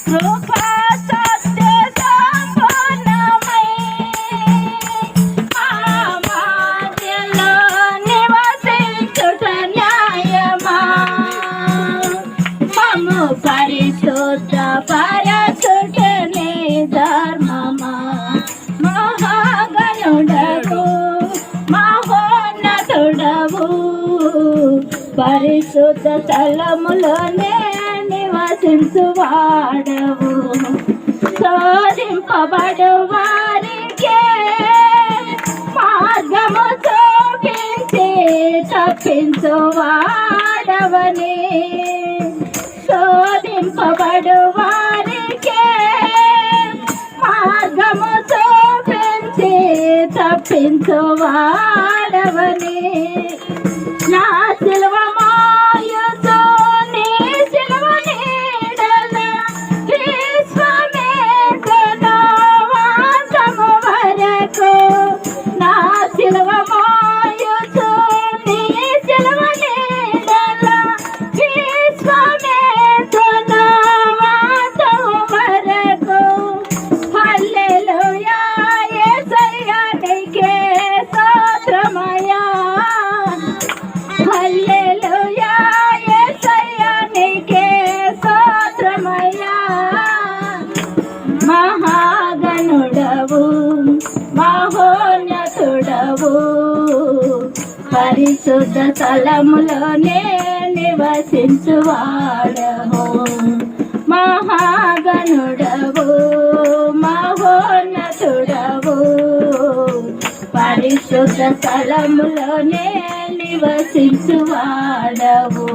కృపా సత్య సంపూర్ణమై మా మధ్యలో నివసించుట న్యాయమా మమ్ము పరిశుద్ధ పరచుటనే ధర్మమా మహాగణుడవు మహోన్నతుడవు పరిశుద్ధ స్థలములోనే నివసించువాడవు శోధింపబడు వారికే మార్గము చూపించి తప్పించువాడవని శోధింపబడు వారికే మార్గము చూపించి తప్పించువాడవని నా సిలువ మోయుచు నీ సిలువ నీడల విశ్వమేఘను వాసము వరకు నా సిలువ మోయుచు నీ సిలువ నీడల విశ్వమేఘను వాసము వరకు హల్లెలూయా యేసయ్యా నీకే స్తోత్రమయ్యా హల్లెలూయా యేసయ్యా నీకే స్తోత్రమయ్యా మహాగణుడవు మహోన్నతుడవు పరిశుద్ధ స్థలములోనే నివసించువాడవు మహాగణుడవు మహోన్నతుడవు పరిశుద్ధ స్థలములోనే నివసించువాడవు.